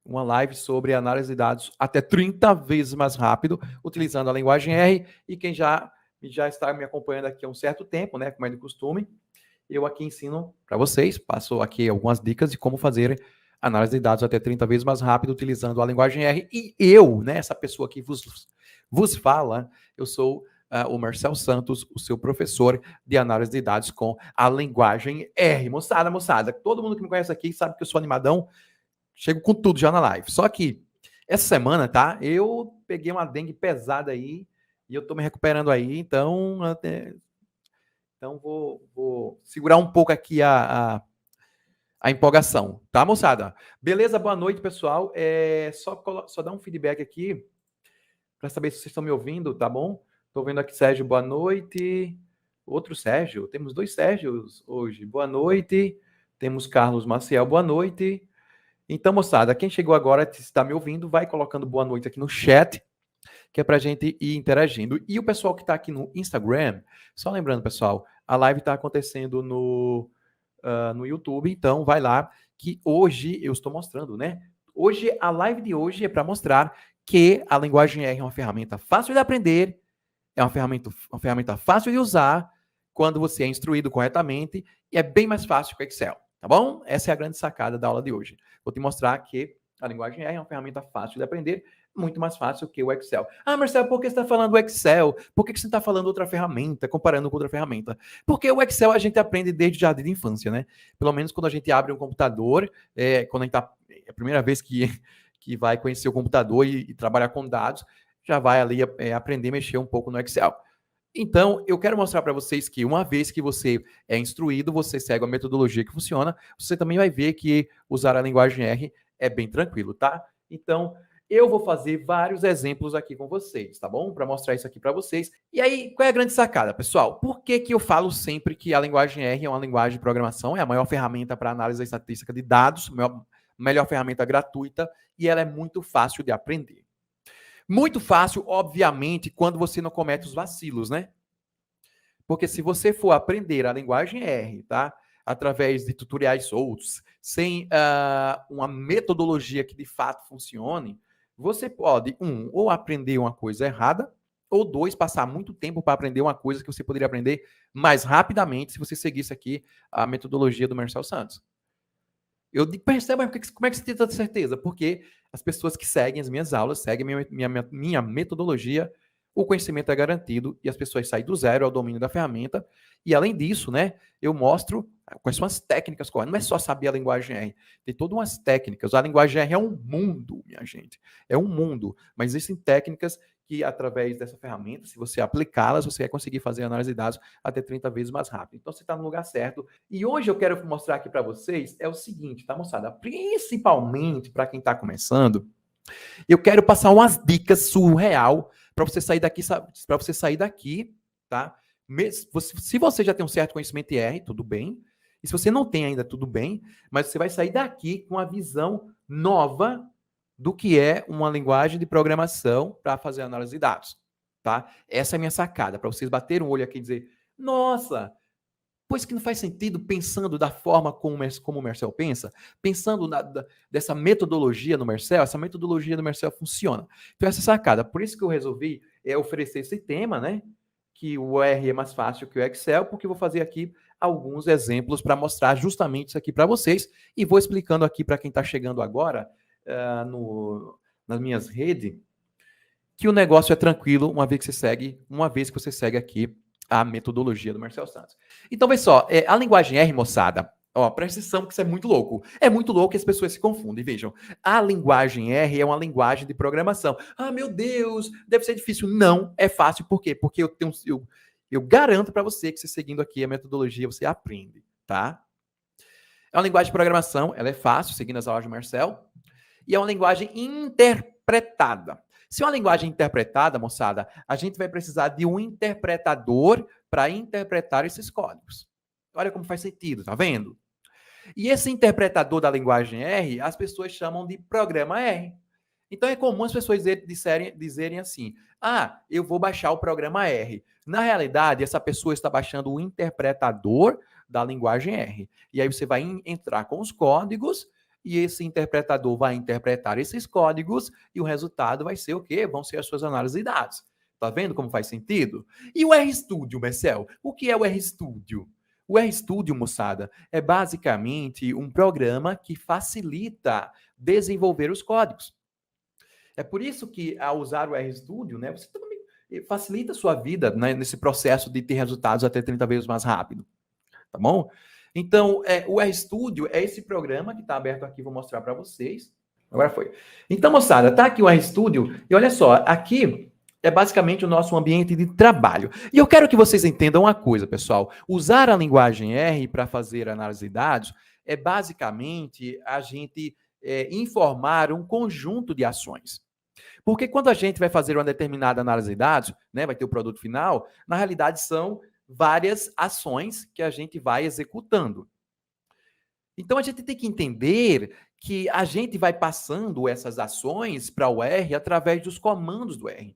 uma live sobre análise de dados até 30 vezes mais rápido, utilizando a linguagem R. E quem já está me acompanhando aqui há um certo tempo, né, como é de costume, eu aqui ensino para vocês, passo aqui algumas dicas de como fazer análise de dados até 30 vezes mais rápido, utilizando a linguagem R. E eu, né, essa pessoa que vos fala, eu sou o Marcel Santos, o seu professor de análise de dados com a linguagem R. Moçada, todo mundo que me conhece aqui sabe que eu sou animadão, chego com tudo já na live. Só que essa semana, tá, eu peguei uma dengue pesada aí e eu tô me recuperando aí, então vou segurar um pouco aqui a empolgação, tá, moçada? Beleza? Boa noite, pessoal. Só dar um feedback aqui para saber se vocês estão me ouvindo, tá bom? Tô vendo aqui Sérgio, boa noite. Outro Sérgio, temos 2 Sérgios hoje. Boa noite. Temos Carlos Maciel, boa noite. Então, moçada, quem chegou agora, se está me ouvindo, vai colocando boa noite aqui no chat, que é para a gente ir interagindo. E o pessoal que está aqui no Instagram, só lembrando, pessoal, a live está acontecendo no YouTube, então vai lá, que hoje eu estou mostrando, né? Hoje, a live de hoje é para mostrar que a linguagem R é uma ferramenta fácil de aprender, é uma ferramenta fácil de usar quando você é instruído corretamente e é bem mais fácil que o Excel, tá bom? Essa é a grande sacada da aula de hoje. Vou te mostrar que a linguagem R é uma ferramenta fácil de aprender, muito mais fácil que o Excel. Ah, Marcelo, por que você está falando do Excel? Por que você está falando outra ferramenta, comparando com outra ferramenta? Porque o Excel a gente aprende desde o jardim de infância, né? Pelo menos quando a gente abre um computador, quando a gente tá, é a primeira vez que vai conhecer o computador e trabalhar com dados, já vai ali aprender a mexer um pouco no Excel. Então, eu quero mostrar para vocês que uma vez que você é instruído, você segue a metodologia que funciona, você também vai ver que usar a linguagem R é bem tranquilo, tá? Então, eu vou fazer vários exemplos aqui com vocês, tá bom? Para mostrar isso aqui para vocês. E aí, qual é a grande sacada, pessoal? Por que eu falo sempre que a linguagem R é uma linguagem de programação, é a maior ferramenta para análise estatística de dados, melhor ferramenta gratuita, e ela é muito fácil de aprender. Muito fácil, obviamente, quando você não comete os vacilos, né? Porque se você for aprender a linguagem R, tá? Através de tutoriais soltos, sem uma metodologia que de fato funcione, você pode, ou aprender uma coisa errada, ou 2, passar muito tempo para aprender uma coisa que você poderia aprender mais rapidamente se você seguisse aqui a metodologia do Marcel Santos. Eu percebo como é que você tem tanta certeza? Porque as pessoas que seguem as minhas aulas, seguem minha metodologia, o conhecimento é garantido e as pessoas saem do zero ao domínio da ferramenta. E além disso, né, eu mostro quais são as técnicas corretas. Não é só saber a linguagem R, tem todas umas técnicas. A linguagem R é um mundo, minha gente. É um mundo. Mas existem técnicas que, através dessa ferramenta, se você aplicá-las, você vai conseguir fazer análise de dados até 30 vezes mais rápido. Então, você está no lugar certo. E hoje eu quero mostrar aqui para vocês é o seguinte, tá, moçada? Principalmente para quem está começando, eu quero passar umas dicas surreal para você sair daqui, tá? Se você já tem um certo conhecimento em R, tudo bem. E se você não tem ainda, tudo bem. Mas você vai sair daqui com uma visão nova do que é uma linguagem de programação para fazer análise de dados, tá? Essa é a minha sacada, para vocês baterem um olho aqui e dizer, nossa, pois que não faz sentido pensando da forma como o Marcel pensa, pensando dessa metodologia no Marcel, essa metodologia do Marcel funciona. Então, essa sacada. Por isso que eu resolvi oferecer esse tema, né? Que o R é mais fácil que o Excel, porque eu vou fazer aqui alguns exemplos para mostrar justamente isso aqui para vocês e vou explicando aqui para quem está chegando agora nas minhas redes que o negócio é tranquilo uma vez que você segue aqui a metodologia do Marcel Santos. Então, vê só, a linguagem R, moçada, presta atenção que isso é muito louco. É muito louco que as pessoas se confundem. Vejam, a linguagem R é uma linguagem de programação. Ah, meu Deus, deve ser difícil. Não, é fácil. Por quê? Porque eu garanto para você que você seguindo aqui a metodologia, você aprende, tá? É uma linguagem de programação, ela é fácil, seguindo as aulas do Marcel, e é uma linguagem interpretada. Se é uma linguagem interpretada, moçada, a gente vai precisar de um interpretador para interpretar esses códigos. Olha como faz sentido, tá vendo? E esse interpretador da linguagem R, as pessoas chamam de programa R. Então é comum as pessoas dizerem assim, eu vou baixar o programa R. Na realidade, essa pessoa está baixando o interpretador da linguagem R. E aí você vai entrar com os códigos e esse interpretador vai interpretar esses códigos e o resultado vai ser o quê? Vão ser as suas análises de dados. Tá vendo como faz sentido? E o RStudio, Marcel? O que é o RStudio? O RStudio, moçada, é basicamente um programa que facilita desenvolver os códigos. É por isso que, ao usar o RStudio, né, você também facilita a sua vida, né, nesse processo de ter resultados até 30 vezes mais rápido. Tá bom? Então, o RStudio é esse programa que está aberto aqui, vou mostrar para vocês. Agora foi. Então, moçada, tá aqui o RStudio, e olha só, aqui é basicamente o nosso ambiente de trabalho. E eu quero que vocês entendam uma coisa, pessoal. Usar a linguagem R para fazer análise de dados é basicamente a gente informar um conjunto de ações. Porque quando a gente vai fazer uma determinada análise de dados, né, vai ter o produto final, na realidade são várias ações que a gente vai executando. Então a gente tem que entender que a gente vai passando essas ações para o R através dos comandos do R.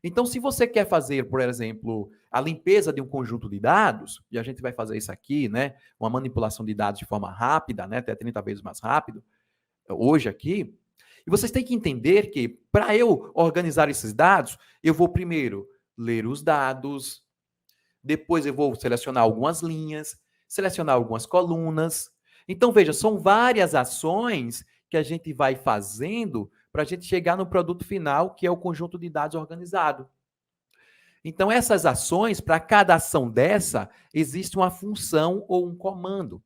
Então, se você quer fazer, por exemplo, a limpeza de um conjunto de dados, e a gente vai fazer isso aqui, né, uma manipulação de dados de forma rápida, né, até 30 vezes mais rápido, hoje aqui, e vocês têm que entender que, para eu organizar esses dados, eu vou primeiro ler os dados, depois eu vou selecionar algumas linhas, selecionar algumas colunas. Então, veja, são várias ações que a gente vai fazendo para a gente chegar no produto final, que é o conjunto de dados organizado. Então, essas ações, para cada ação dessa, existe uma função ou um comando.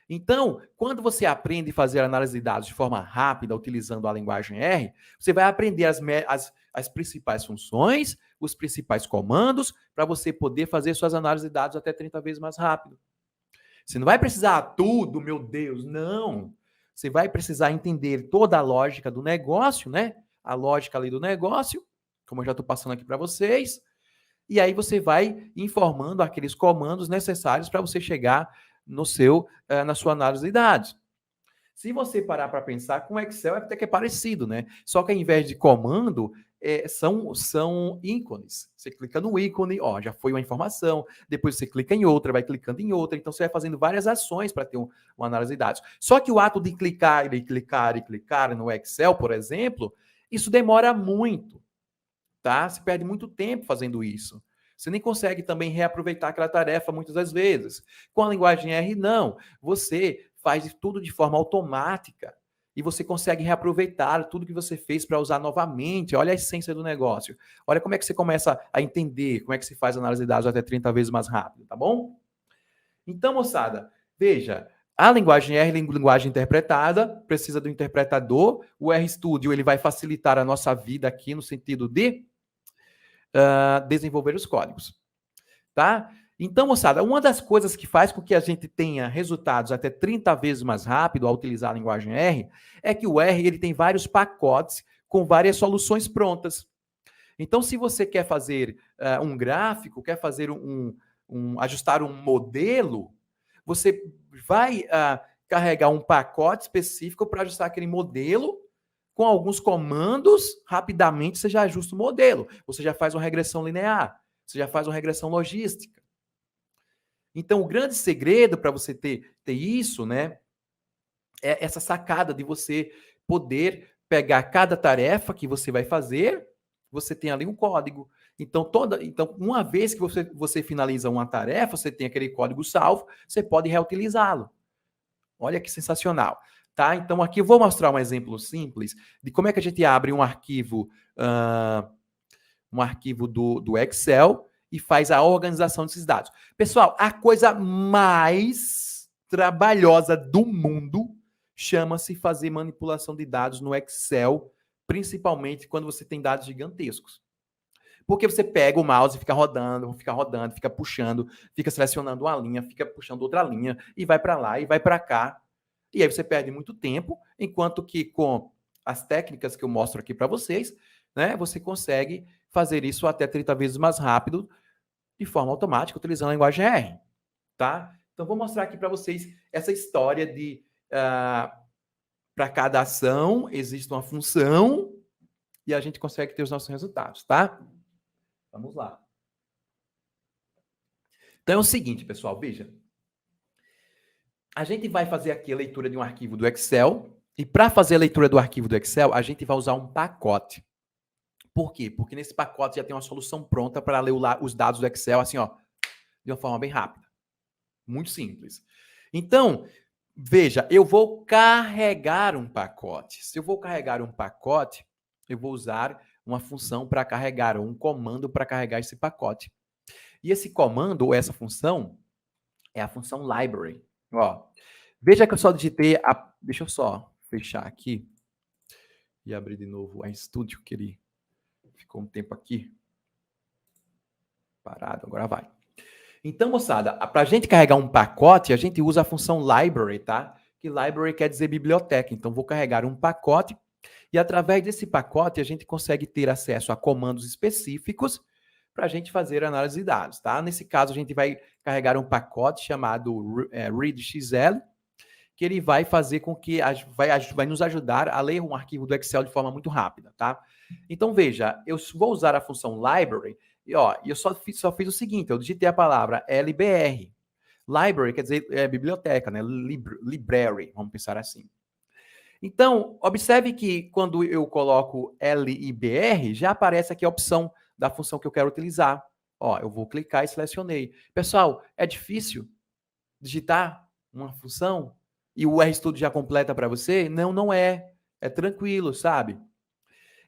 Então, quando você aprende a fazer análise de dados de forma rápida, utilizando a linguagem R, você vai aprender as principais funções, os principais comandos, para você poder fazer suas análises de dados até 30 vezes mais rápido. Você não vai precisar tudo, meu Deus, não. Você vai precisar entender toda a lógica do negócio, né? A lógica ali do negócio, como eu já estou passando aqui para vocês. E aí você vai informando aqueles comandos necessários para você chegar na sua análise de dados. Se você parar para pensar, com o Excel é até que é parecido, né? Só que ao invés de comando, são ícones. Você clica no ícone, ó, já foi uma informação, depois você clica em outra, vai clicando em outra, então você vai fazendo várias ações para ter uma análise de dados. Só que o ato de clicar e clicar e clicar no Excel, por exemplo, isso demora muito, tá? Você perde muito tempo fazendo isso. Você nem consegue também reaproveitar aquela tarefa muitas das vezes. Com a linguagem R, não. Você faz tudo de forma automática e você consegue reaproveitar tudo que você fez para usar novamente. Olha a essência do negócio. Olha como é que você começa a entender como é que se faz análise de dados até 30 vezes mais rápido, tá bom? Então, moçada, veja, a linguagem R, linguagem interpretada, precisa do interpretador. O RStudio ele vai facilitar a nossa vida aqui no sentido de desenvolver os códigos, tá? Então, moçada, uma das coisas que faz com que a gente tenha resultados até 30 vezes mais rápido ao utilizar a linguagem R é que o R ele tem vários pacotes com várias soluções prontas. Então, se você quer fazer um gráfico, quer fazer ajustar um modelo, você vai carregar um pacote específico para ajustar aquele modelo. Com alguns comandos, rapidamente você já ajusta o modelo. Você já faz uma regressão linear. Você já faz uma regressão logística. Então, o grande segredo para você ter isso, né, é essa sacada de você poder pegar cada tarefa que você vai fazer, você tem ali um código. Então, uma vez que você finaliza uma tarefa, você tem aquele código salvo, você pode reutilizá-lo. Olha que sensacional. Tá? Então, aqui eu vou mostrar um exemplo simples de como é que a gente abre um arquivo do Excel e faz a organização desses dados. Pessoal, a coisa mais trabalhosa do mundo chama-se fazer manipulação de dados no Excel, principalmente quando você tem dados gigantescos. Porque você pega o mouse e fica rodando, fica puxando, fica selecionando uma linha, fica puxando outra linha, e vai para lá e vai para cá. E aí você perde muito tempo, enquanto que com as técnicas que eu mostro aqui para vocês, né, você consegue fazer isso até 30 vezes mais rápido, de forma automática, utilizando a linguagem R. Tá? Então, vou mostrar aqui para vocês essa história de para cada ação existe uma função e a gente consegue ter os nossos resultados, tá? Vamos lá. Então é o seguinte, pessoal, veja. a gente vai fazer aqui a leitura de um arquivo do Excel, e para fazer a leitura do arquivo do Excel, a gente vai usar um pacote. Por quê? Porque nesse pacote já tem uma solução pronta para ler os dados do Excel, assim, ó, de uma forma bem rápida. Muito simples. Então, veja, eu vou carregar um pacote. Se eu vou carregar um pacote, eu vou usar uma função para carregar, ou um comando para carregar esse pacote. E esse comando, ou essa função, é a função library. Ó, veja que eu só digitei a... Deixa eu só fechar aqui e abrir de novo a Studio, que ele ficou um tempo aqui parado, agora vai. Então, moçada, para a gente carregar um pacote, a gente usa a função library, tá? Que library quer dizer biblioteca. Então, vou carregar um pacote e, através desse pacote, a gente consegue ter acesso a comandos específicos para a gente fazer análise de dados, tá? Nesse caso, a gente vai carregar um pacote chamado readxl, que ele vai fazer com que vai nos ajudar a ler um arquivo do Excel de forma muito rápida, tá? Então, veja, eu vou usar a função library e, ó, eu só fiz o seguinte, eu digitei a palavra LBR. Library quer dizer biblioteca, né? Library, vamos pensar assim. Então, observe que quando eu coloco LIBR, já aparece aqui a opção da função que eu quero utilizar. Ó, eu vou clicar e selecionei. Pessoal, é difícil digitar uma função e o RStudio já completa para você? Não, não é. É tranquilo, sabe?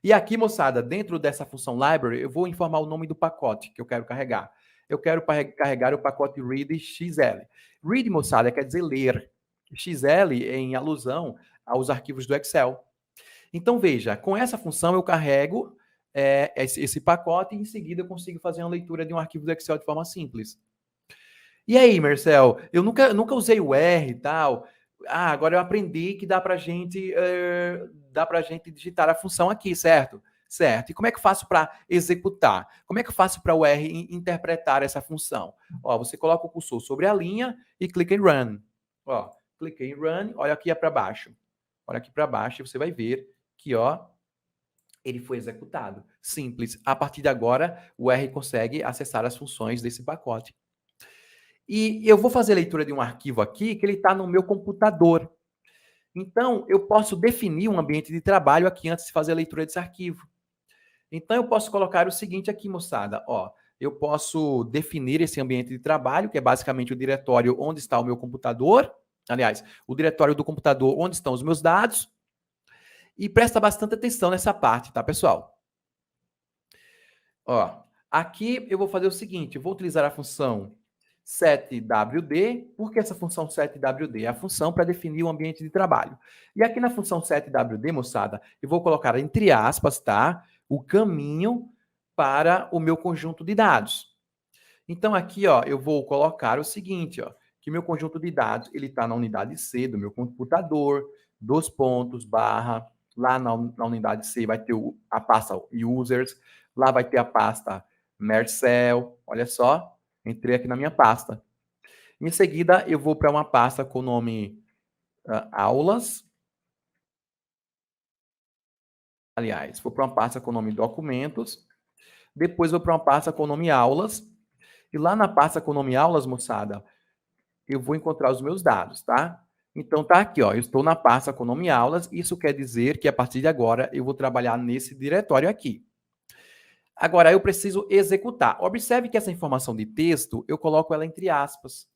E aqui, moçada, dentro dessa função library, eu vou informar o nome do pacote que eu quero carregar. Eu quero carregar o pacote readxl. Read, moçada, quer dizer ler. XL em alusão aos arquivos do Excel. Então, veja, com essa função eu carrego esse pacote e em seguida eu consigo fazer uma leitura de um arquivo do Excel de forma simples. E aí, Marcel, eu nunca usei o R e tal. Ah, agora eu aprendi que dá para gente digitar a função aqui, certo? Certo. E como é que eu faço para executar? Como é que eu faço para o R interpretar essa função? Ó, você coloca o cursor sobre a linha e clica em Run. Ó, cliquei em Run, olha aqui para baixo. Olha aqui para baixo e você vai ver que, ó, ele foi executado. Simples. A partir de agora, o R consegue acessar as funções desse pacote. E eu vou fazer leitura de um arquivo aqui que ele está no meu computador. Então, eu posso definir um ambiente de trabalho aqui antes de fazer a leitura desse arquivo. Então, eu posso colocar o seguinte aqui, moçada. Ó, eu posso definir esse ambiente de trabalho, que é basicamente o diretório onde está o meu computador. Aliás, o diretório do computador onde estão os meus dados. E presta bastante atenção nessa parte, tá, pessoal? Ó, aqui eu vou fazer o seguinte, eu vou utilizar a função setwd. Por que essa função setwd? É a função para definir o ambiente de trabalho. E aqui na função setwd, moçada, eu vou colocar entre aspas, tá? O caminho para o meu conjunto de dados. Então aqui, ó, eu vou colocar o seguinte, ó, que meu conjunto de dados, ele está na unidade C do meu computador, dois pontos, barra, lá na unidade C vai ter a pasta users, lá vai ter a pasta Marcel, olha só, entrei aqui na minha pasta. Em seguida, eu vou para uma pasta com o nome aulas. Aliás, vou para uma pasta com o nome documentos. Depois vou para uma pasta com o nome aulas. E lá na pasta com o nome aulas, moçada, eu vou encontrar os meus dados, tá? Então tá aqui, ó, eu estou na pasta com o nome aulas. Isso quer dizer que a partir de agora eu vou trabalhar nesse diretório aqui. Agora, eu preciso executar. Observe que essa informação de texto, eu coloco ela entre aspas.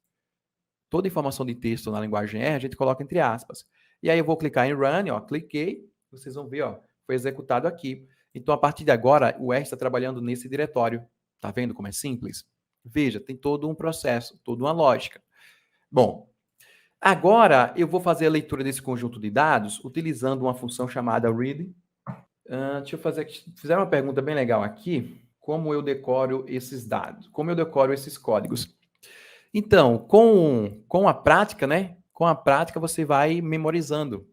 Toda informação de texto na linguagem R, a gente coloca entre aspas. E aí eu vou clicar em Run, ó, cliquei, vocês vão ver, ó, foi executado aqui. Então, a partir de agora, o R está trabalhando nesse diretório. Tá vendo como é simples? Veja, tem todo um processo, toda uma lógica. Bom, agora eu vou fazer a leitura desse conjunto de dados utilizando uma função chamada read. Deixa eu fazer aqui. Fizeram uma pergunta bem legal aqui. Como eu decoro esses dados? Como eu decoro esses códigos? Então, com a prática, né? Com a prática você vai memorizando.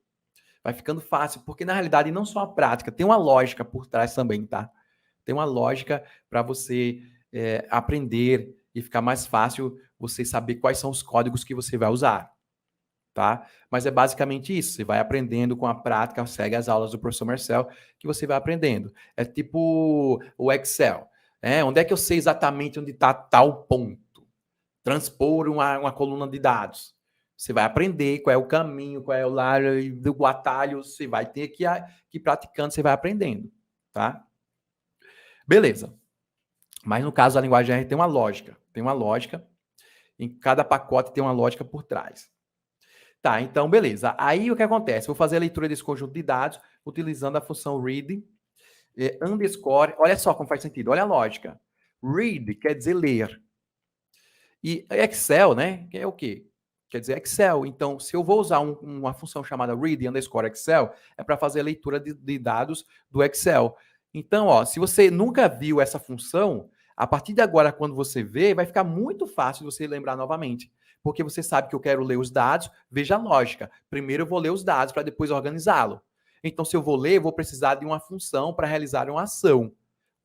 Vai ficando fácil, porque na realidade não só a prática, tem uma lógica por trás também, tá? Tem uma lógica para você aprender e ficar mais fácil você saber quais são os códigos que você vai usar, tá? Mas é basicamente isso, você vai aprendendo com a prática, segue as aulas do professor Marcel, que você vai aprendendo. É tipo o Excel, né? Onde é que eu sei exatamente onde está tal ponto? Transpor uma coluna de dados. Você vai aprender qual é o caminho, qual é o atalho, você vai ter que ir praticando, você vai aprendendo, tá? Beleza. Mas no caso da linguagem R tem uma lógica. Tem uma lógica. Em cada pacote tem uma lógica por trás. Tá, então beleza. Aí o que acontece? Vou fazer a leitura desse conjunto de dados utilizando a função read underscore. Olha só como faz sentido. Olha a lógica. Read quer dizer ler. E Excel, né? Que é o quê? Quer dizer Excel. Então, se eu vou usar uma função chamada read underscore Excel, é para fazer a leitura de dados do Excel. Então, ó, se você nunca viu essa função, a partir de agora, quando você vê, vai ficar muito fácil de você lembrar novamente. Porque você sabe que eu quero ler os dados, veja a lógica. Primeiro eu vou ler os dados para depois organizá-lo. Então, se eu vou ler, eu vou precisar de uma função para realizar uma ação.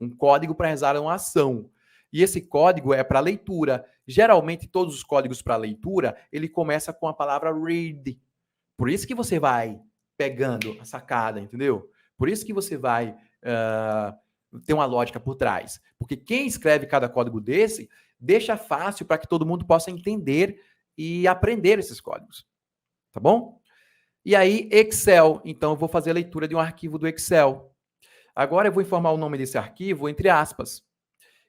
Um código para realizar uma ação. E esse código é para leitura. Geralmente, todos os códigos para leitura, ele começa com a palavra read. Por isso que você vai pegando a sacada, entendeu? Por isso que você vai ter uma lógica por trás. Porque quem escreve cada código desse, deixa fácil para que todo mundo possa entender e aprender esses códigos. Tá bom? E aí, Excel. Então, eu vou fazer a leitura de um arquivo do Excel. Agora, eu vou informar o nome desse arquivo entre aspas.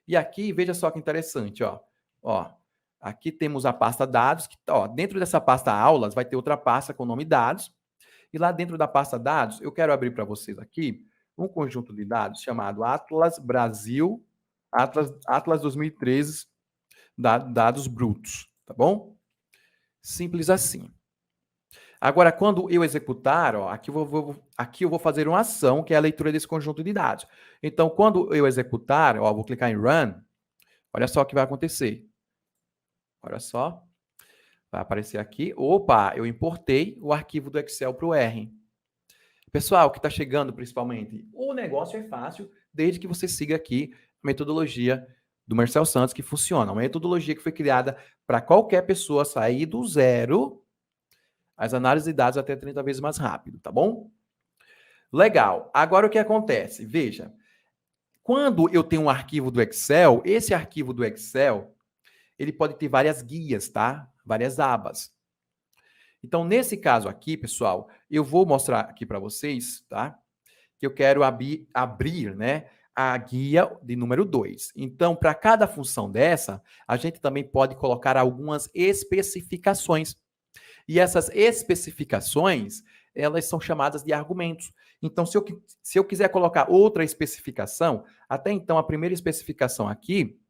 E aqui, veja só que interessante, ó. Ó, aqui temos a pasta dados, que, ó, dentro dessa pasta aulas vai ter outra pasta com o nome dados. E lá dentro da pasta dados, eu quero abrir para vocês aqui um conjunto de dados chamado Atlas Brasil, Atlas 2013, dados brutos, tá bom? Simples assim. Agora, quando eu executar, ó, aqui eu vou fazer uma ação, que é a leitura desse conjunto de dados. Então, quando eu executar, ó, vou clicar em Run, olha só o que vai acontecer. Olha só. Vai aparecer aqui. Opa, eu importei o arquivo do Excel para o R. Pessoal, que está chegando principalmente, o negócio é fácil, desde que você siga aqui a metodologia do Marcel Santos, que funciona. Uma metodologia que foi criada para qualquer pessoa sair do zero as análises de dados até 30 vezes mais rápido, tá bom? Legal. Agora o que acontece? Veja, quando eu tenho um arquivo do Excel, esse arquivo do Excel, ele pode ter várias guias, tá? Várias abas. Então, nesse caso aqui, pessoal, eu vou mostrar aqui para vocês, tá? Que eu quero abrir, né, a guia de número 2. Então, para cada função dessa, a gente também pode colocar algumas especificações. E essas especificações, elas são chamadas de argumentos. Então, se eu quiser colocar outra especificação, até então a primeira especificação aqui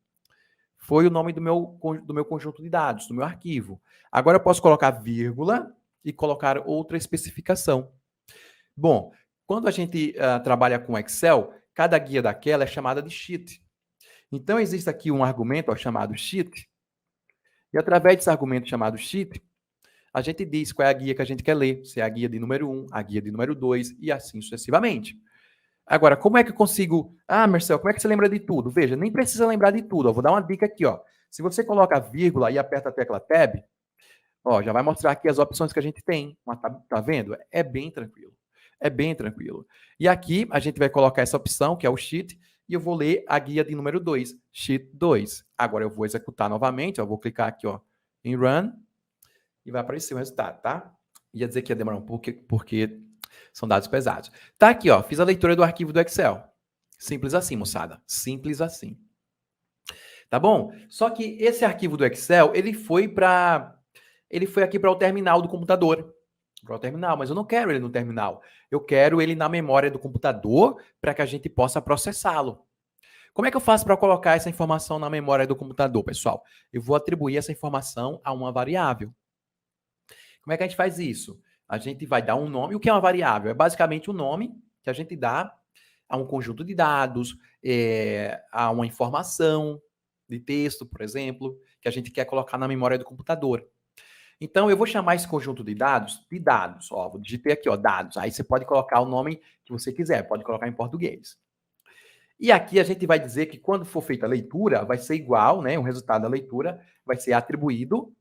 foi o nome do meu conjunto de dados, do meu arquivo. Agora eu posso colocar vírgula e colocar outra especificação. Bom, quando a gente trabalha com Excel, cada guia daquela é chamada de sheet. Então, existe aqui um argumento chamado sheet, e através desse argumento chamado sheet, a gente diz qual é a guia que a gente quer ler, se é a guia de número 1, a guia de número 2 e assim sucessivamente. Agora, como é que eu consigo... Ah, Marcel, como é que você lembra de tudo? Veja, nem precisa lembrar de tudo. Ó, vou dar uma dica aqui. Ó. Se você coloca vírgula e aperta a tecla Tab, ó, já vai mostrar aqui as opções que a gente tem. Tá vendo? É bem tranquilo. É bem tranquilo. E aqui a gente vai colocar essa opção, que é o Sheet, e eu vou ler a guia de número 2, Sheet 2. Agora eu vou executar novamente, ó, vou clicar aqui ó, em Run, e vai aparecer o resultado, tá? Ia dizer que ia demorar um pouco, porque são dados pesados. Tá aqui, ó, fiz a leitura do arquivo do Excel. Simples assim, moçada. Simples assim. Tá bom? Só que esse arquivo do Excel, ele foi aqui para o terminal do computador. Para o terminal, mas eu não quero ele no terminal. Eu quero ele na memória do computador para que a gente possa processá-lo. Como é que eu faço para colocar essa informação na memória do computador, pessoal? Eu vou atribuir essa informação a uma variável. Como é que a gente faz isso? A gente vai dar um nome. O que é uma variável? É basicamente um nome que a gente dá a um conjunto de dados, a uma informação de texto, por exemplo, que a gente quer colocar na memória do computador. Então, eu vou chamar esse conjunto de dados. Ó, vou digitar aqui, ó, dados. Aí você pode colocar o nome que você quiser, pode colocar em português. E aqui a gente vai dizer que quando for feita a leitura, vai ser igual, né? O resultado da leitura vai ser atribuído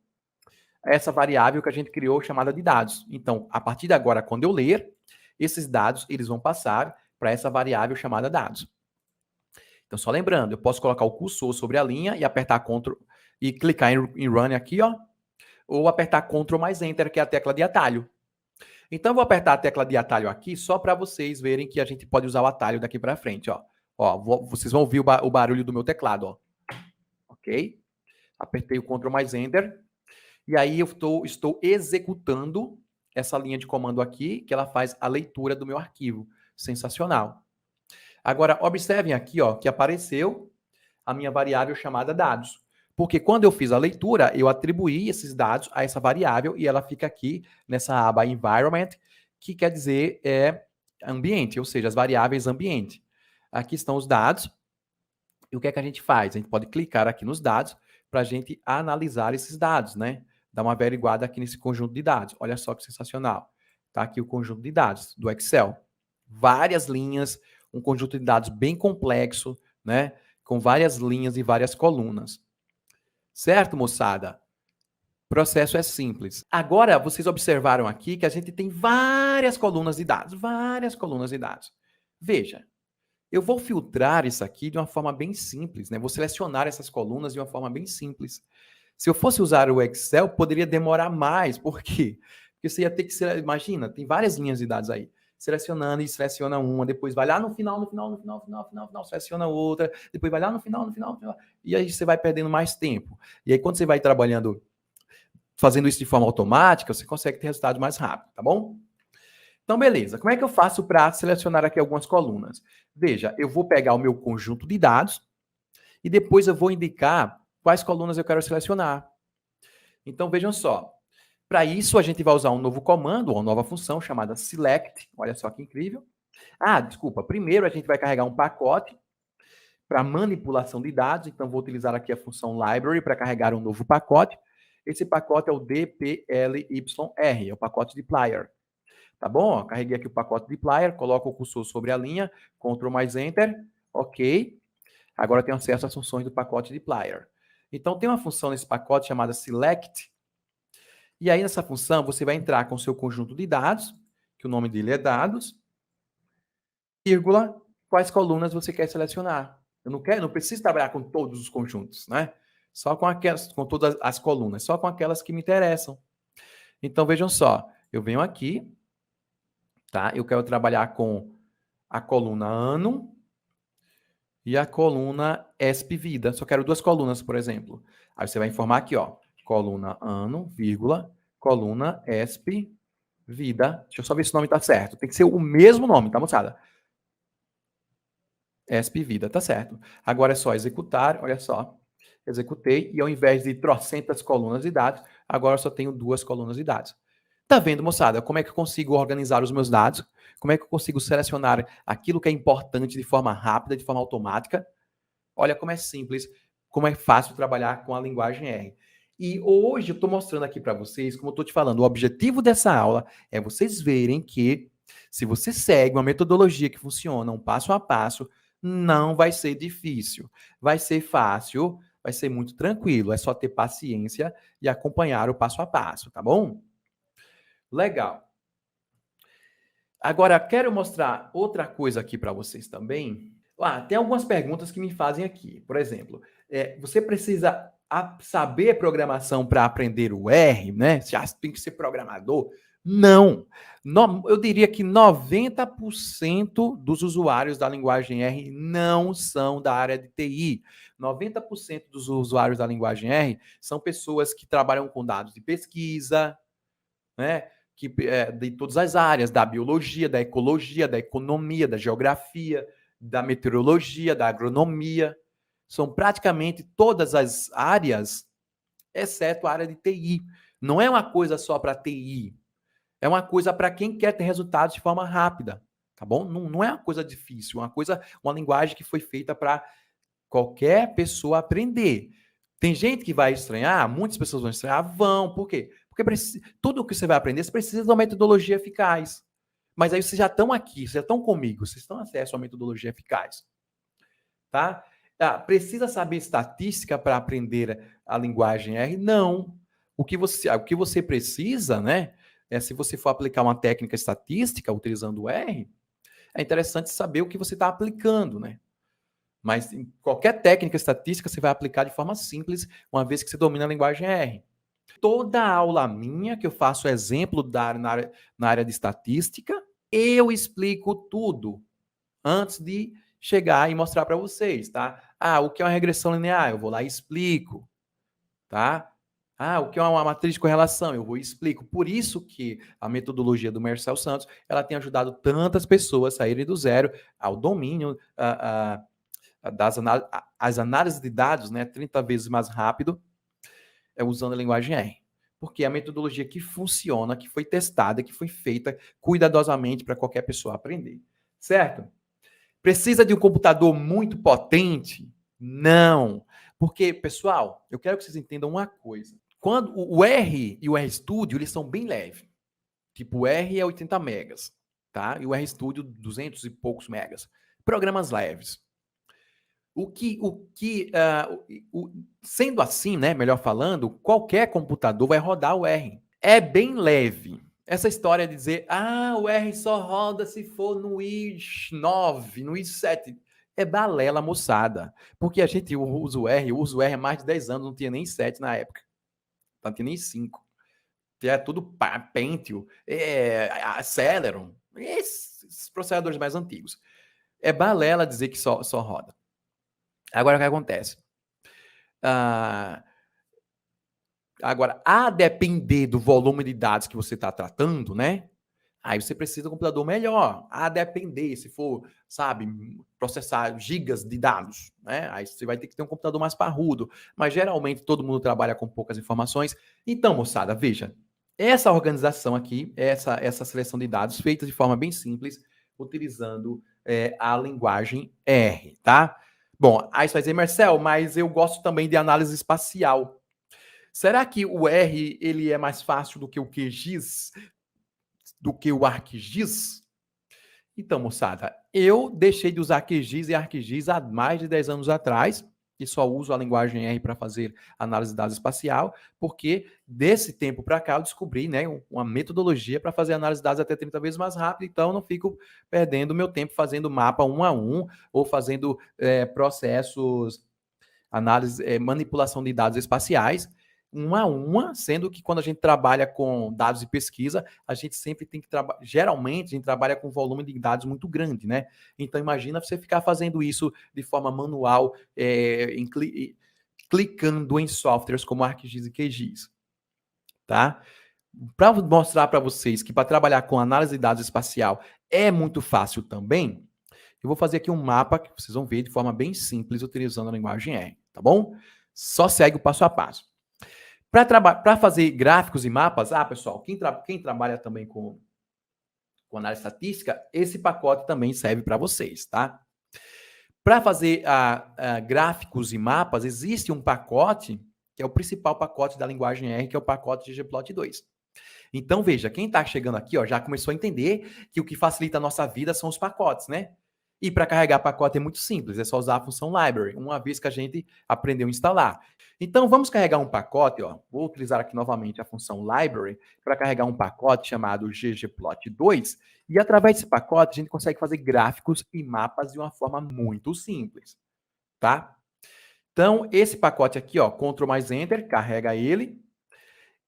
a essa variável que a gente criou chamada de dados. Então, a partir de agora, quando eu ler, esses dados eles vão passar para essa variável chamada dados. Então, só lembrando, eu posso colocar o cursor sobre a linha e apertar Ctrl e clicar em Run aqui, ó. ou apertar Ctrl mais Enter, que é a tecla de atalho. Então, eu vou apertar a tecla de atalho aqui só para vocês verem que a gente pode usar o atalho daqui para frente. Vocês vão ouvir o barulho do meu teclado. Ó. Ok? Apertei o Ctrl mais Enter. E aí eu estou executando essa linha de comando aqui, que ela faz a leitura do meu arquivo. Sensacional. Agora, observem aqui que apareceu a minha variável chamada dados. Porque quando eu fiz a leitura, eu atribuí esses dados a essa variável e ela fica aqui nessa aba Environment, que quer dizer ambiente, ou seja, as variáveis ambiente. Aqui estão os dados. E o que é que a gente faz? A gente pode clicar aqui nos dados para a gente analisar esses dados, né? Dar uma averiguada aqui nesse conjunto de dados. Olha só que sensacional. Está aqui o conjunto de dados do Excel. Várias linhas, um conjunto de dados bem complexo, né? Com várias linhas e várias colunas. Certo, moçada? O processo é simples. Agora, vocês observaram aqui que a gente tem várias colunas de dados. Várias colunas de dados. Veja, eu vou filtrar isso aqui de uma forma bem simples, né? Vou selecionar essas colunas de uma forma bem simples. Se eu fosse usar o Excel, poderia demorar mais. Por quê? Porque você ia ter que... Imagina, tem várias linhas de dados aí. Selecionando e seleciona uma, depois vai lá no final, seleciona outra, depois vai lá no final, e aí você vai perdendo mais tempo. E aí quando você vai trabalhando, fazendo isso de forma automática, você consegue ter resultado mais rápido, tá bom? Então, beleza. Como é que eu faço para selecionar aqui algumas colunas? Veja, eu vou pegar o meu conjunto de dados e depois eu vou indicar quais colunas eu quero selecionar. Então, vejam só. Para isso, a gente vai usar um novo comando, uma nova função chamada select. Olha só que incrível. Desculpa. Primeiro, a gente vai carregar um pacote para manipulação de dados. Então, vou utilizar aqui a função library para carregar um novo pacote. Esse pacote é o dplyr, é o pacote dplyr. Tá bom? Carreguei aqui o pacote dplyr, coloco o cursor sobre a linha, Ctrl mais Enter, ok. Agora eu tenho acesso às funções do pacote dplyr. Então, tem uma função nesse pacote chamada select. E aí, nessa função, você vai entrar com o seu conjunto de dados, que o nome dele é dados, vírgula, quais colunas você quer selecionar. Eu não preciso trabalhar com todos os conjuntos, né? Só com todas as colunas, só com aquelas que me interessam. Então, vejam só, eu venho aqui, tá? Eu quero trabalhar com a coluna ano e a coluna ESP vida. Só quero duas colunas, por exemplo. Aí você vai informar aqui, coluna ano, vírgula, coluna ESP vida. Deixa eu só ver se o nome tá certo. Tem que ser o mesmo nome, tá, moçada? ESP vida, tá certo. Agora é só executar, olha só. Executei e ao invés de trocentas colunas de dados, agora eu só tenho duas colunas de dados. Tá vendo, moçada, como é que eu consigo organizar os meus dados? Como é que eu consigo selecionar aquilo que é importante de forma rápida, de forma automática? Olha como é simples, como é fácil trabalhar com a linguagem R. E hoje eu estou mostrando aqui para vocês, como eu estou te falando, o objetivo dessa aula é vocês verem que se você segue uma metodologia que funciona, um passo a passo, não vai ser difícil. Vai ser fácil, vai ser muito tranquilo. É só ter paciência e acompanhar o passo a passo, tá bom? Legal. Agora, quero mostrar outra coisa aqui para vocês também. Tem algumas perguntas que me fazem aqui. Por exemplo, você precisa saber programação para aprender o R, né? Você tem que ser programador? Não. Eu diria que 90% dos usuários da linguagem R não são da área de TI. 90% dos usuários da linguagem R são pessoas que trabalham com dados de pesquisa, né? De todas as áreas, da biologia, da ecologia, da economia, da geografia, da meteorologia, da agronomia. São praticamente todas as áreas, exceto a área de TI. Não é uma coisa só para TI. É uma coisa para quem quer ter resultados de forma rápida. Tá bom? Não é uma coisa difícil, uma linguagem que foi feita para qualquer pessoa aprender. Tem gente que vai estranhar, muitas pessoas vão estranhar, por quê? Porque tudo o que você vai aprender, você precisa de uma metodologia eficaz. Mas aí vocês já estão aqui, vocês já estão comigo, vocês estão acesso a uma metodologia eficaz. Tá? Precisa saber estatística para aprender a linguagem R? Não. O que você precisa, né? Se você for aplicar uma técnica estatística utilizando o R, é interessante saber o que você está aplicando, né? Mas em qualquer técnica estatística você vai aplicar de forma simples, uma vez que você domina a linguagem R. Toda aula minha, que eu faço exemplo na área de estatística, eu explico tudo antes de chegar e mostrar para vocês, tá? Ah, o que é uma regressão linear? Eu vou lá e explico, tá? Ah, o que é uma matriz de correlação? Eu vou e explico. Por isso que a metodologia do Marcel Santos, ela tem ajudado tantas pessoas a saírem do zero ao domínio as análises de dados, né, 30 vezes mais rápido, usando a linguagem R. Porque é a metodologia que funciona, que foi testada, que foi feita cuidadosamente para qualquer pessoa aprender. Certo? Precisa de um computador muito potente? Não. Porque, pessoal, eu quero que vocês entendam uma coisa. Quando o R e o RStudio, eles são bem leves. Tipo, o R é 80 megas, tá? E o RStudio, 200 e poucos megas. Programas leves. Sendo assim, né, melhor falando, qualquer computador vai rodar o R. É bem leve. Essa história de dizer, o R só roda se for no i9, no i7, é balela, moçada. Porque a gente usa o R, eu uso o R há mais de 10 anos, não tinha nem 7 na época. Não tinha nem 5. É tudo Pentium, Celeron, esses processadores mais antigos. É balela dizer que só roda. Agora, o que acontece? Agora, a depender do volume de dados que você está tratando, né? Aí você precisa de um computador melhor. A depender, se for, sabe, processar gigas de dados, né? Aí você vai ter que ter um computador mais parrudo. Mas geralmente todo mundo trabalha com poucas informações. Então, moçada, veja, essa organização aqui, essa seleção de dados feita de forma bem simples, utilizando a linguagem R, tá? Bom, aí você vai dizer, Marcel, mas eu gosto também de análise espacial. Será que o R ele é mais fácil do que o QGIS, do que o ArcGIS? Então, moçada, eu deixei de usar QGIS e ArcGIS há mais de 10 anos atrás, e só uso a linguagem R para fazer análise de dados espacial, porque desse tempo para cá eu descobri, né, uma metodologia para fazer análise de dados até 30 vezes mais rápido, então eu não fico perdendo meu tempo fazendo mapa um a um ou fazendo processos, análise, manipulação de dados espaciais, uma a uma, sendo que quando a gente trabalha com dados de pesquisa, a gente sempre tem que trabalhar. Geralmente, a gente trabalha com volume de dados muito grande, né? Então, imagina você ficar fazendo isso de forma manual, clicando em softwares como ArcGIS e QGIS, tá? Para mostrar para vocês que para trabalhar com análise de dados espacial é muito fácil também, eu vou fazer aqui um mapa que vocês vão ver de forma bem simples utilizando a linguagem R, tá bom? Só segue o passo a passo. Para fazer gráficos e mapas, pessoal, quem trabalha também com análise estatística, esse pacote também serve para vocês, tá? Para fazer gráficos e mapas, existe um pacote, que é o principal pacote da linguagem R, que é o pacote ggplot2. Então, veja, quem está chegando aqui já começou a entender que o que facilita a nossa vida são os pacotes, né? E para carregar pacote é muito simples, é só usar a função library, uma vez que a gente aprendeu a instalar. Então, vamos carregar um pacote, vou utilizar aqui novamente a função library para carregar um pacote chamado ggplot2, e através desse pacote a gente consegue fazer gráficos e mapas de uma forma muito simples, tá? Então, esse pacote aqui, Ctrl mais Enter, carrega ele.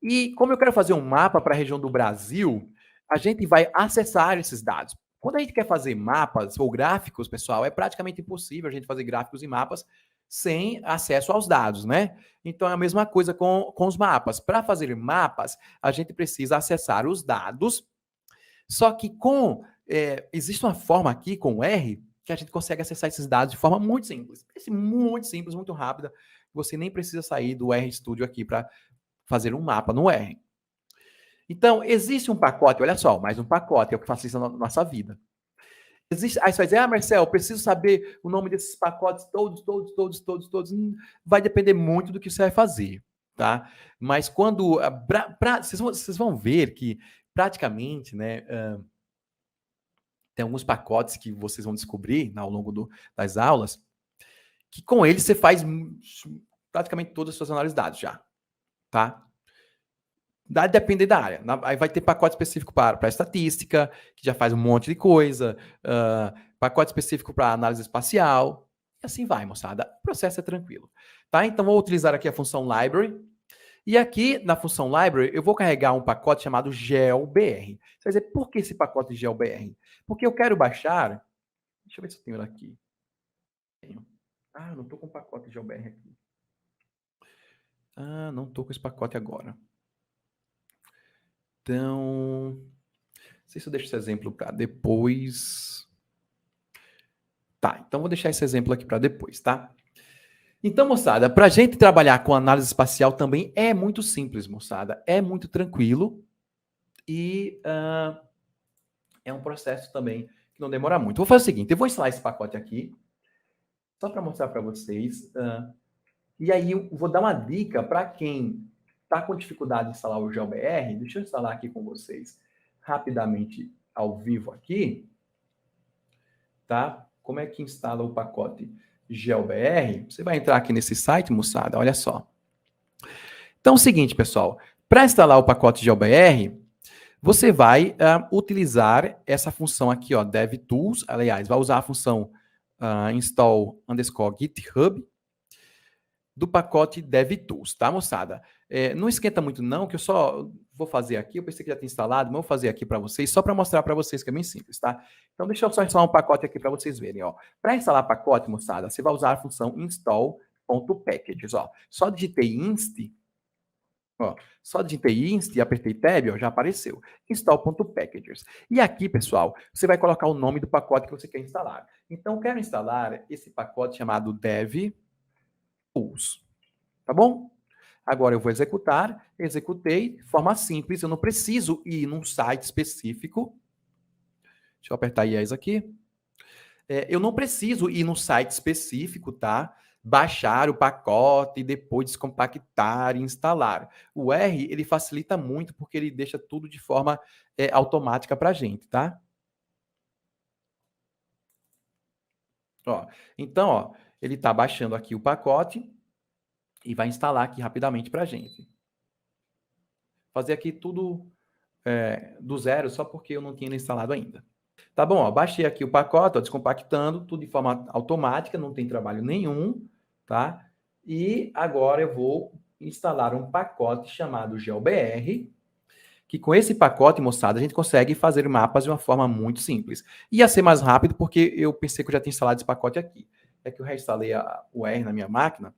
E como eu quero fazer um mapa para a região do Brasil, a gente vai acessar esses dados. Quando a gente quer fazer mapas ou gráficos, pessoal, é praticamente impossível a gente fazer gráficos e mapas sem acesso aos dados, né? Então é a mesma coisa com os mapas. Para fazer mapas, a gente precisa acessar os dados, só que existe uma forma aqui com o R que a gente consegue acessar esses dados de forma muito simples. Muito simples, muito rápida. Você nem precisa sair do RStudio aqui para fazer um mapa no R. Então, existe um pacote, olha só, mais um pacote, é o que facilita a nossa vida. Aí você vai dizer, Marcel, eu preciso saber o nome desses pacotes todos. Vai depender muito do que você vai fazer, tá? Mas quando... vocês vão ver que praticamente, né, tem alguns pacotes que vocês vão descobrir ao longo das aulas, que com eles você faz praticamente todas as suas análises de dados já, tá? Vai depender da área. Aí vai ter pacote específico para estatística, que já faz um monte de coisa, pacote específico para análise espacial, e assim vai, moçada. O processo é tranquilo. Tá? Então, vou utilizar aqui a função library, E aqui na função library, eu vou carregar um pacote chamado GeoBR. Você vai dizer, por que esse pacote GeoBR? Porque eu quero baixar... Deixa eu ver se eu tenho ele aqui. Tenho. Ah, não estou com o pacote GeoBR aqui. Ah, não estou com esse pacote agora. Então, não sei se eu deixo esse exemplo para depois. Tá, então vou deixar esse exemplo aqui para depois, tá? Então, moçada, para a gente trabalhar com análise espacial também é muito simples, moçada. É muito tranquilo e é um processo também que não demora muito. Vou fazer o seguinte, eu vou instalar esse pacote aqui, só para mostrar para vocês. E aí eu vou dar uma dica para quem está com dificuldade de instalar o GeoBR. Deixa eu instalar aqui com vocês rapidamente ao vivo aqui, tá? Como é que instala o pacote GeoBR? Você vai entrar aqui nesse site, moçada, olha só. Então é o seguinte, pessoal, para instalar o pacote GeoBR, você vai utilizar essa função aqui, ó, DevTools, aliás, vai usar a função install _ GitHub do pacote DevTools, tá, moçada? Não esquenta muito não, que eu só vou fazer aqui, eu pensei que já tinha instalado, mas eu vou fazer aqui para vocês, só para mostrar para vocês que é bem simples, tá? Então deixa eu só instalar um pacote aqui para vocês verem, ó. Para instalar pacote, moçada, você vai usar a função install.packages, ó. Só digitei inst, ó, só digitei inst e apertei tab, ó, já apareceu. Install.packages. E aqui, pessoal, você vai colocar o nome do pacote que você quer instalar. Então, eu quero instalar esse pacote chamado DevTools. Tá bom? Agora eu vou executar. Executei de forma simples. Eu não preciso ir num site específico. Deixa eu apertar IES aqui. Eu não preciso ir num site específico, tá? Baixar o pacote e depois descompactar e instalar. O R, ele facilita muito porque ele deixa tudo de forma automática para a gente, tá? Ó, então, ó, ele está baixando aqui o pacote e vai instalar aqui rapidamente para a gente. Fazer aqui tudo do zero, só porque eu não tinha instalado ainda. Tá bom, ó, baixei aqui o pacote, ó, descompactando, tudo de forma automática, não tem trabalho nenhum, tá? E agora eu vou instalar um pacote chamado GeoBR, que com esse pacote, moçada, a gente consegue fazer mapas de uma forma muito simples. Ia ser mais rápido porque eu pensei que eu já tinha instalado esse pacote aqui. É que eu reinstalei o R na minha máquina.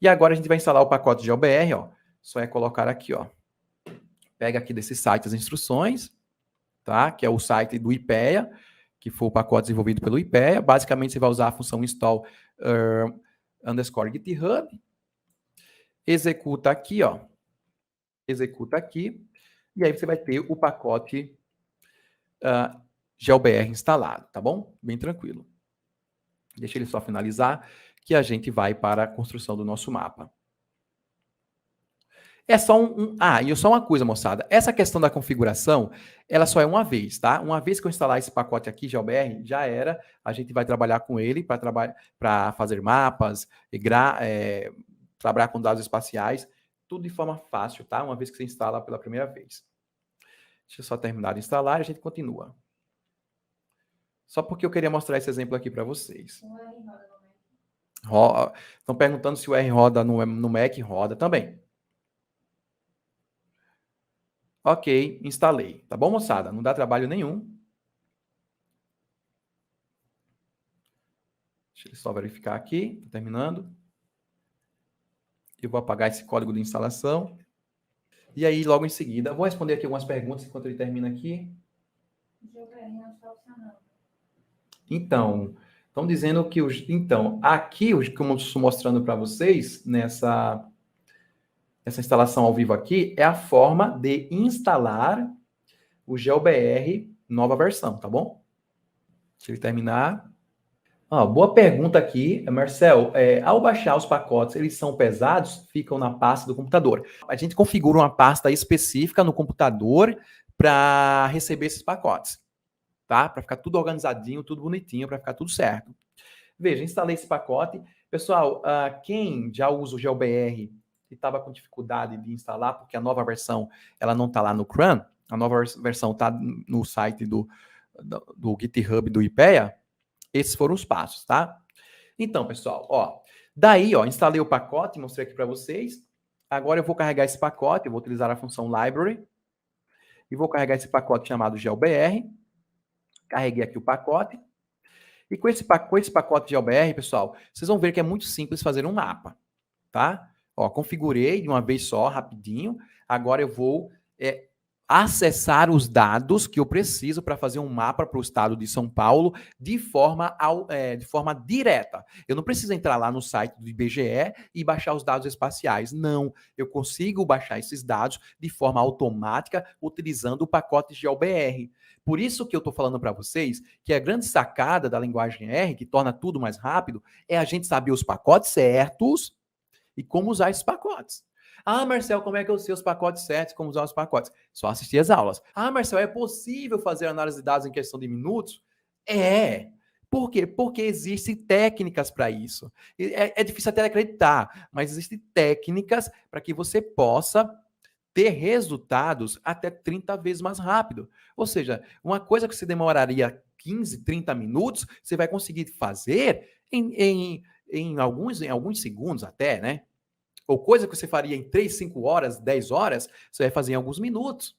E agora a gente vai instalar o pacote GeoBR, ó. Só é colocar aqui, ó. Pega aqui desse site as instruções, tá? Que é o site do IPEA, que foi o pacote desenvolvido pelo IPEA. Basicamente, você vai usar a função install _ GitHub. Executa aqui, ó. Executa aqui. E aí você vai ter o pacote GeoBR instalado, tá bom? Bem tranquilo. Deixa ele só finalizar, que a gente vai para a construção do nosso mapa. É só e só uma coisa, moçada. Essa questão da configuração, ela só é uma vez, tá? Uma vez que eu instalar esse pacote aqui, GeoBR, já era. A gente vai trabalhar com ele para fazer mapas, trabalhar com dados espaciais, tudo de forma fácil, tá? Uma vez que você instala pela primeira vez. Deixa eu só terminar de instalar e a gente continua. Só porque eu queria mostrar esse exemplo aqui para vocês. Estão perguntando se o R roda no Mac, roda também. Ok, instalei. Tá bom, moçada? Não dá trabalho nenhum. Deixa eu só verificar aqui. Tá terminando. Eu vou apagar esse código de instalação. E aí, logo em seguida, vou responder aqui algumas perguntas enquanto ele termina aqui. Então, estão dizendo que aqui, como eu estou mostrando para vocês, nessa instalação ao vivo aqui, é a forma de instalar o GeoBR nova versão, tá bom? Deixa ele terminar. Boa pergunta aqui, Marcel. Ao baixar os pacotes, eles são pesados? Ficam na pasta do computador. A gente configura uma pasta específica no computador para receber esses pacotes, tá? Para ficar tudo organizadinho, tudo bonitinho, para ficar tudo certo. Veja, instalei esse pacote. Pessoal, quem já usa o GeoBR e estava com dificuldade de instalar, porque a nova versão ela não está lá no CRAN, a nova versão está no site do GitHub do IPEA, esses foram os passos, tá? Então, pessoal, daí, instalei o pacote, mostrei aqui para vocês. Agora eu vou carregar esse pacote, eu vou utilizar a função library, e vou carregar esse pacote chamado GeoBR. Carreguei aqui o pacote. E com esse pacote GeoBR, pessoal, vocês vão ver que é muito simples fazer um mapa, tá? Ó, configurei de uma vez só, rapidinho. Agora eu vou acessar os dados que eu preciso para fazer um mapa para o estado de São Paulo de forma direta. Eu não preciso entrar lá no site do IBGE e baixar os dados espaciais. Não, eu consigo baixar esses dados de forma automática utilizando o pacote GeoBR. Por isso que eu estou falando para vocês que a grande sacada da linguagem R, que torna tudo mais rápido, é a gente saber os pacotes certos e como usar esses pacotes. Ah, Marcel, como é que eu sei os pacotes certos, como usar os pacotes? Só assistir as aulas. Ah, Marcel, é possível fazer análise de dados em questão de minutos? É. Por quê? Porque existem técnicas para isso. É difícil até acreditar, mas existem técnicas para que você possa ter resultados até 30 vezes mais rápido. Ou seja, uma coisa que você demoraria 15, 30 minutos, você vai conseguir fazer em alguns segundos até, né? Ou coisa que você faria em 3, 5 horas, 10 horas, você vai fazer em alguns minutos.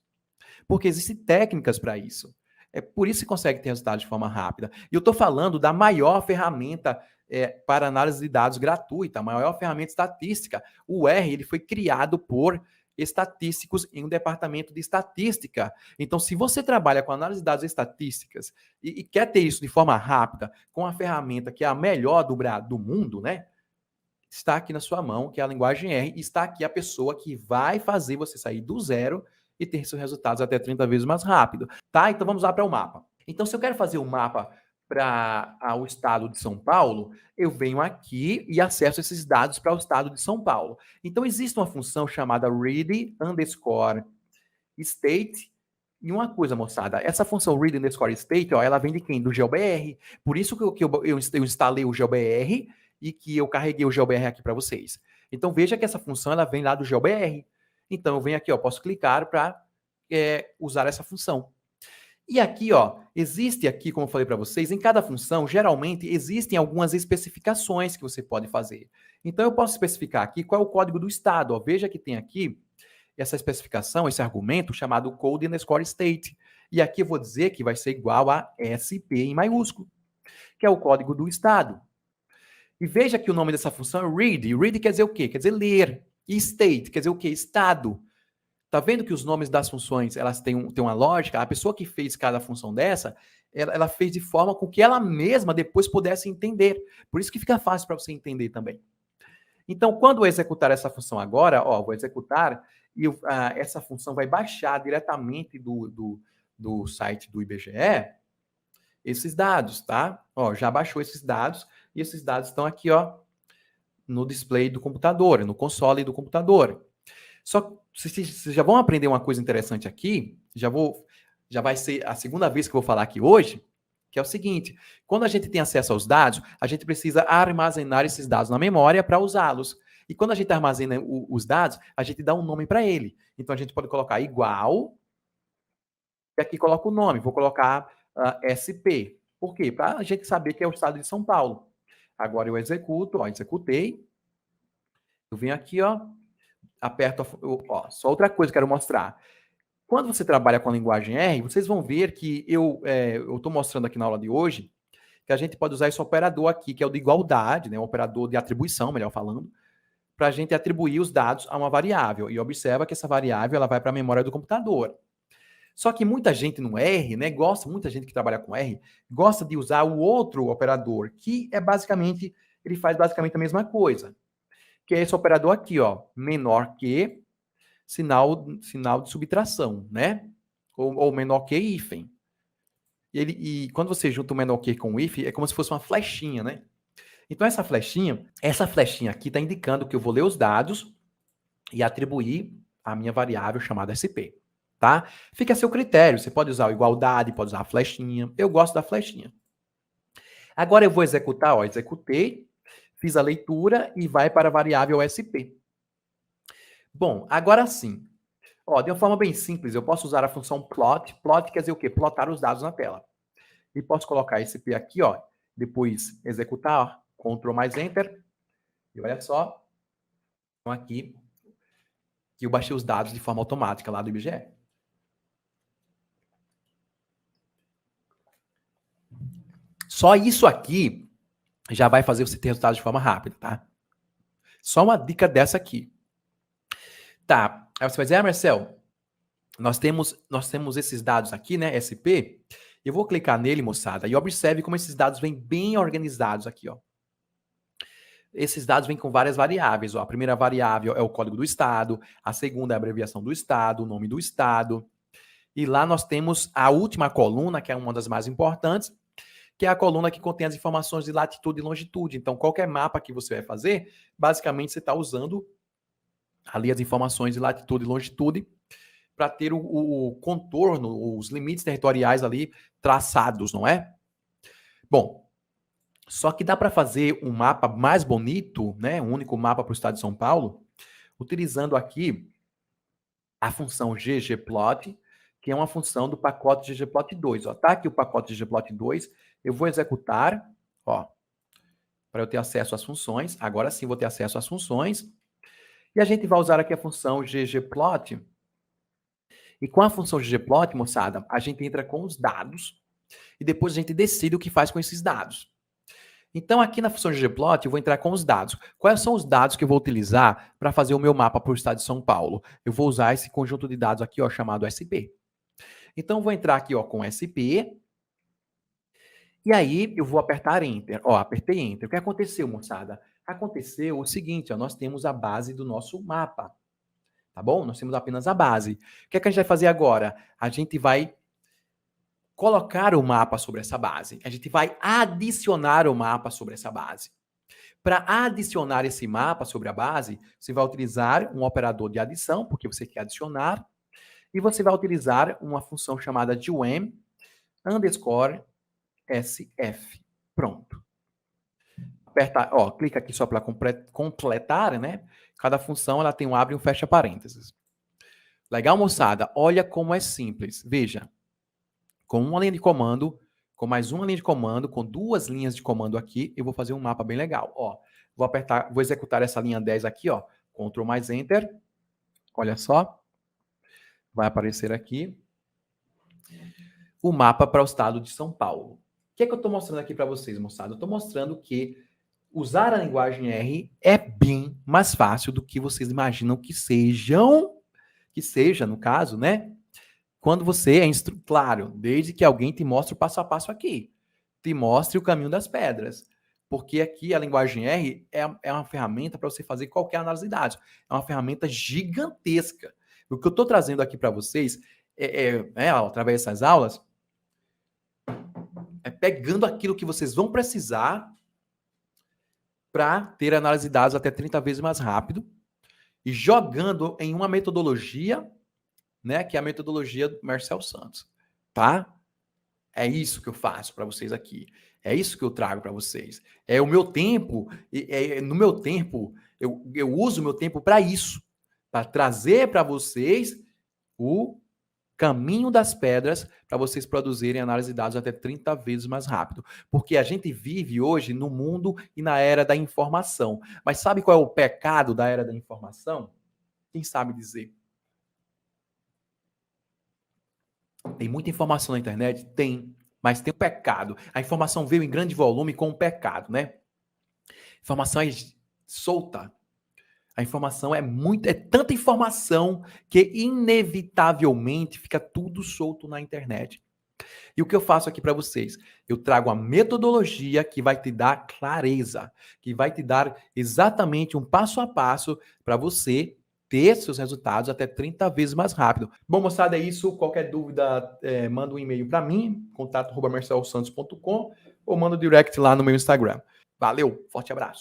Porque existem técnicas para isso. É por isso que consegue ter resultado de forma rápida. E eu estou falando da maior ferramenta para análise de dados gratuita, a maior ferramenta estatística. O R ele foi criado por estatísticos em um departamento de estatística. Então, se você trabalha com análise de dados estatísticas e quer ter isso de forma rápida, com a ferramenta que é a melhor do mundo, né? Está aqui na sua mão, que é a linguagem R, e está aqui a pessoa que vai fazer você sair do zero e ter seus resultados até 30 vezes mais rápido, tá? Então vamos lá para o mapa. Então, se eu quero fazer um mapa para o estado de São Paulo, eu venho aqui e acesso esses dados para o estado de São Paulo. Então, existe uma função chamada read_state. E uma coisa, moçada, essa função read_state, ó, ela vem de quem? Do GeoBR. Por isso que eu instalei o GeoBR e que eu carreguei o GeoBR aqui para vocês. Então, veja que essa função ela vem lá do GeoBR. Então, eu venho aqui, ó, posso clicar para usar essa função. E aqui, ó, existe aqui, como eu falei para vocês, em cada função, geralmente, existem algumas especificações que você pode fazer. Então, eu posso especificar aqui qual é o código do estado. Ó. Veja que tem aqui essa especificação, esse argumento chamado code_state. E aqui eu vou dizer que vai ser igual a SP em maiúsculo, que é o código do estado. E veja que o nome dessa função é read. Read quer dizer o quê? Quer dizer ler. E state quer dizer o quê? Estado. Tá vendo que os nomes das funções elas têm uma lógica? A pessoa que fez cada função dessa, ela fez de forma com que ela mesma depois pudesse entender. Por isso que fica fácil para você entender também. Então, quando eu executar essa função agora, ó, vou executar e essa função vai baixar diretamente do site do IBGE esses dados, tá? Ó, já baixou esses dados e esses dados estão aqui, ó, no display do computador, no console do computador. Só que vocês já vão aprender uma coisa interessante aqui, já vai ser a segunda vez que eu vou falar aqui hoje, que é o seguinte, quando a gente tem acesso aos dados, a gente precisa armazenar esses dados na memória para usá-los. E quando a gente armazena os dados, a gente dá um nome para ele. Então a gente pode colocar igual, e aqui coloca o nome, vou colocar SP. Por quê? Para a gente saber que é o estado de São Paulo. Agora eu executo, ó, executei. Eu venho aqui, ó, aperto, ó, só outra coisa que eu quero mostrar. Quando você trabalha com a linguagem R, vocês vão ver que eu estou mostrando aqui na aula de hoje que a gente pode usar esse operador aqui, que é o de igualdade, né, o operador de atribuição, melhor falando, para a gente atribuir os dados a uma variável. E observa que essa variável ela vai para a memória do computador. Só que muita gente no R, né, muita gente que trabalha com R, gosta de usar o outro operador, que é basicamente, ele faz basicamente a mesma coisa, que é esse operador aqui, ó, menor que sinal de subtração, né? Ou menor que hífen. E quando você junta o menor que com o hífen, é como se fosse uma flechinha, né? Então essa flechinha aqui está indicando que eu vou ler os dados e atribuir a minha variável chamada SP, tá? Fica a seu critério, você pode usar a igualdade, pode usar a flechinha, eu gosto da flechinha. Agora eu vou executar, ó, executei, fiz a leitura e vai para a variável SP. Bom, agora sim, ó, de uma forma bem simples, eu posso usar a função plot. Plot quer dizer o quê? Plotar os dados na tela. E posso colocar esse P aqui, ó, depois executar, ó, Ctrl mais Enter. E olha só, então aqui que eu baixei os dados de forma automática lá do IBGE. Só isso aqui já vai fazer você ter resultados de forma rápida, tá? Só uma dica dessa aqui. Tá, aí você vai dizer, Marcel, nós temos esses dados aqui, né, SP. Eu vou clicar nele, moçada, e observe como esses dados vêm bem organizados aqui, ó. Esses dados vêm com várias variáveis, ó. A primeira variável é o código do estado, a segunda é a abreviação do estado, o nome do estado. E lá nós temos a última coluna, que é uma das mais importantes, que é a coluna que contém as informações de latitude e longitude. Então, qualquer mapa que você vai fazer, basicamente você está usando ali as informações de latitude e longitude para ter o contorno, os limites territoriais ali traçados, não é? Bom, só que dá para fazer um mapa mais bonito, né? Um único mapa para o estado de São Paulo, utilizando aqui a função ggplot, que é uma função do pacote ggplot2. Ó, tá aqui o pacote ggplot2, eu vou executar, ó, para eu ter acesso às funções. Agora sim vou ter acesso às funções. E a gente vai usar aqui a função ggplot. E com a função ggplot, moçada, a gente entra com os dados e depois a gente decide o que faz com esses dados. Então, aqui na função ggplot, eu vou entrar com os dados. Quais são os dados que eu vou utilizar para fazer o meu mapa para o estado de São Paulo? Eu vou usar esse conjunto de dados aqui, ó, chamado SP. Então, eu vou entrar aqui, ó, com SP. E aí, eu vou apertar Enter. Ó, apertei Enter. O que aconteceu, moçada? Aconteceu o seguinte, ó, nós temos a base do nosso mapa. Tá bom? Nós temos apenas a base. O que é que a gente vai fazer agora? A gente vai colocar o mapa sobre essa base. A gente vai adicionar o mapa sobre essa base. Para adicionar esse mapa sobre a base, você vai utilizar um operador de adição, porque você quer adicionar, e você vai utilizar uma função chamada GEM _ SF. Pronto. Aperta, ó, clica aqui só para completar, né? Cada função ela tem um abre e um fecha parênteses. Legal, moçada? Olha como é simples. Veja, com uma linha de comando, com mais uma linha de comando, com duas linhas de comando aqui, eu vou fazer um mapa bem legal. Ó, vou executar essa linha 10 aqui, ó, Ctrl mais Enter. Olha só. Vai aparecer aqui o mapa para o estado de São Paulo. O que é que eu estou mostrando aqui para vocês, moçada? Eu estou mostrando que usar a linguagem R é bem mais fácil do que vocês imaginam que seja, no caso, né? Quando você é claro, desde que alguém te mostre o passo a passo aqui, te mostre o caminho das pedras, porque aqui a linguagem R é uma ferramenta para você fazer qualquer análise de dados, é uma ferramenta gigantesca. O que eu estou trazendo aqui para vocês através dessas aulas, é pegando aquilo que vocês vão precisar para ter análise de dados até 30 vezes mais rápido e jogando em uma metodologia, né, que é a metodologia do Marcel Santos, tá? É isso que eu faço para vocês aqui. É isso que eu trago para vocês. É o meu tempo, no meu tempo, eu uso o meu tempo para isso, para trazer para vocês o caminho das pedras para vocês produzirem análise de dados até 30 vezes mais rápido. Porque a gente vive hoje no mundo e na era da informação. Mas sabe qual é o pecado da era da informação? Quem sabe dizer? Tem muita informação na internet? Tem. Mas tem um pecado. A informação veio em grande volume com um pecado, né? Informação é solta. A informação é tanta informação que inevitavelmente fica tudo solto na internet. E o que eu faço aqui para vocês? Eu trago a metodologia que vai te dar clareza, que vai te dar exatamente um passo a passo para você ter seus resultados até 30 vezes mais rápido. Bom, moçada, é isso. Qualquer dúvida, manda um e-mail para mim, contato@marcelsantos.com ou manda um direct lá no meu Instagram. Valeu, forte abraço.